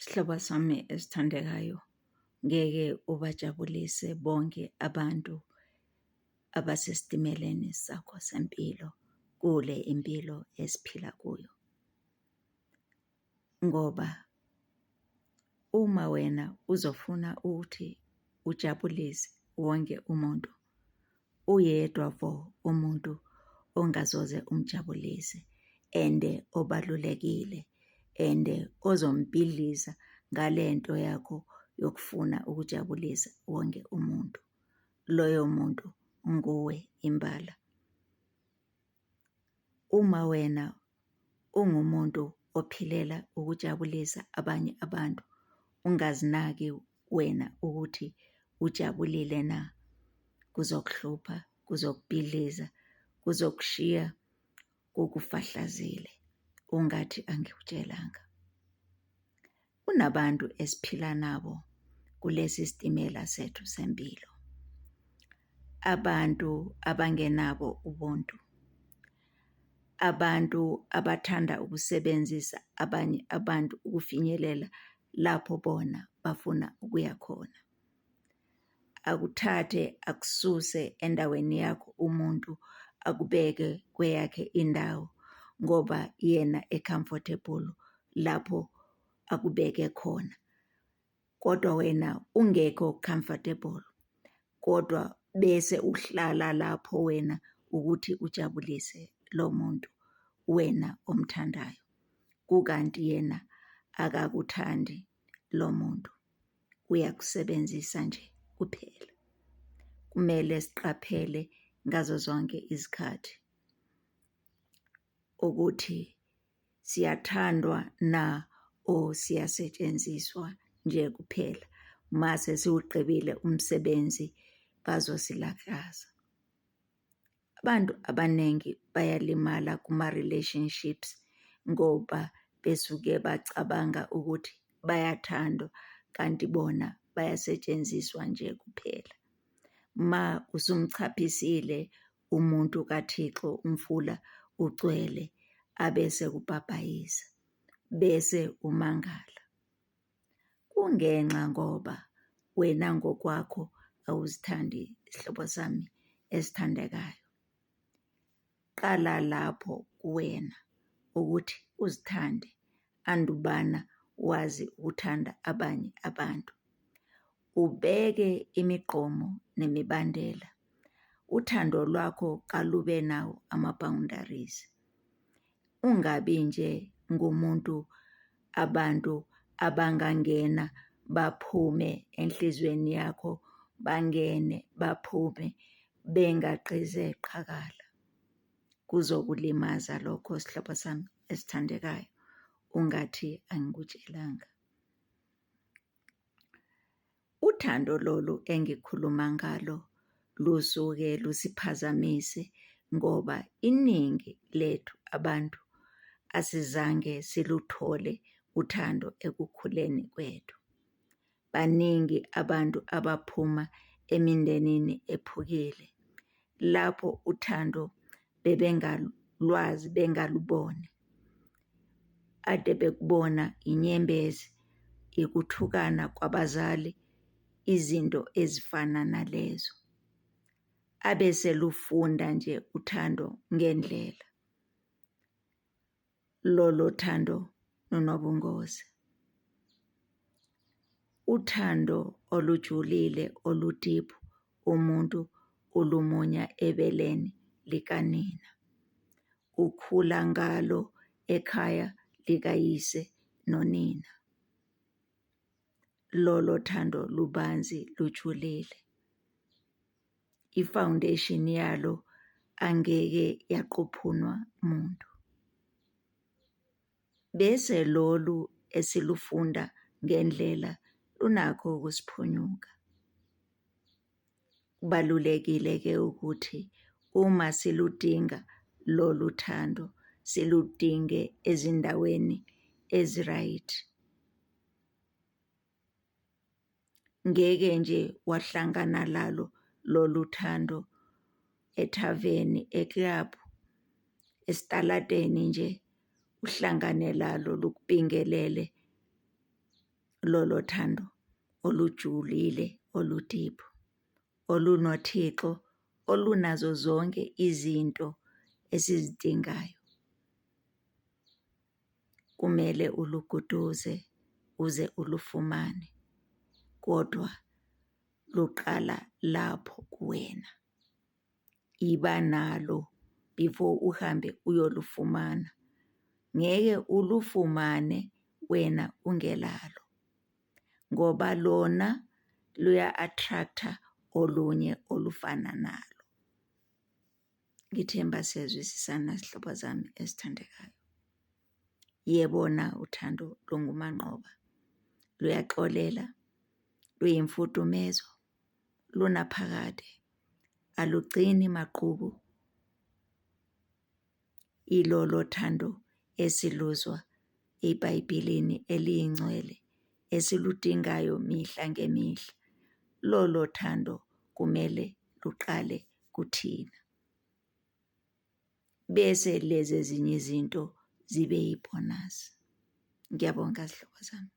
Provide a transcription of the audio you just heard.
Sihlobo sami esithandekayo, ngeke ubajabulise bonke abantu abasesitimeleni sakho sempilo kule impilo esiphila kuyo. Ngoba uma wena uzofuna ukuthi ujabulise wonke umuntu, uyedwa vo umuntu ongazoze umjabulise ende obalulekile ende ozombhidliza ngalento yakho yokufuna ukujabulisa wonke umuntu. Loyo muntu nguwe imbala. Uma wena ungumuntu ophilela ukujabulisa abanye abantu, ungazinaki wena ukuthi ujabulile na, kuzokuhlupha, kuzokubhidliza, kuzokushiya kukufahlazile, ungathi angikutshelanga. Kunabantu esiphila nabo kulesi sitimela sethu sempilo. Abantu abangenabo ubuntu. Abantu abathanda ukusebenzisa abanye abantu ukufinyelela lapho bona bafuna ukuya khona. Akuthathe akususe endaweni yakho umuntu akubeke kweyakhe indawo ngoba yena comfortable lapho akubeke khona. Kodwa wena ungekho comfortable, kodwa bese uhlala lapho wena ukuthi ujabulise lo muntu wena omthandayo. Kukanti yena akakuthandi lo muntu, uyakusebenzisa nje kuphela. Kumele siqaphele ngazo zonke izikhathi ukuthi siyathandwa na o siyasetshenziswa nje kuphela. Mase siwuqedile umsebenzi bazosilahlaza. Abantu abaningi bayalimala kuma-relationships ngoba besuke bacabanga ukuthi bayathandwa kanti bona bayasetshenziswa nje kuphela. Ma usumchaphisile umuntu kaThixo umfula ugcwele abese kubhabhayisa bese umangala. Kungenxa ngoba wena ngokwakho awuzithandi, isihlobo sami esithandekayo. Qala lapho kuwena ukuthi uzithande andubana wazi ukuthanda abanye abantu. Ubeke imigqomo nemibandela. Uthando lwakho kalube nawo ama-boundaries. Ungabi nje ngumuntu abantu abangangena baphume enhlizweni yakho, bangene baphume bengaqize qhakala. Kuzokulimaza lokho sihlobo sami esithandekayo, ungathi angikutshelanga. Uthando lolu engikhuluma ngalo lusuke lusiphazamise ngoba iningi lethu abantu asizange siluthole uthando ekukhuleni kwethu. Baningi abantu abaphuma emindenini ephukile lapho uthando bebengalwazi, bengalubone. Ade bekubona inyembezi, ikuthukana kwabazali, izinto ezifana nalezo. Abese lufunda nje uthando ngendlela. Lolo thando nonobungozi. Uthando olujulile oludiphu umuntu ulumunya ebeleni likanina. Ukhula ngalo ekhaya likayise nonina. Lolo thando lubanzi lujulile. I-foundation yalo angeke yaqophunwa muntu. Bese lolu esilufunda ngendlela lunakho ukusiphunyuka. Kubalulekile ke ukuthi uma siludinga lolu thando siludinge ezindaweni eziright. Ngeke nje wahlangana lalo lolu thando ethaveni, eclub, esitaladeni nje uhlangane lalo lukubingelele lolo thando olujulile, oludiphu, olunoThixo, olunazo zonke izinto esizidingayo. Kumele uluguduze uze ulufumane, kodwa luqala lapho kuwena. Iba nalo before uhambe uyolufumana. Ngeke ulufumane wena ungelalo, ngoba lona luya-attracta olunye olufana nalo. Ngithemba siyazwisisana zihlobo zami ezithandekayo. Yebona uthando lungumanqoba, luyaxolela, luyimfudumezo, lunaphakade, alugcini maqubu. Ilolo thando esiluzwa eBhayibhelini eliyingcwele, esiludingayo mihla ngemihla. Lolo thando kumele luqale kuthina, bese lezi ezinye izinto zibe yibonus. Ngiyabonga zihlobo zami.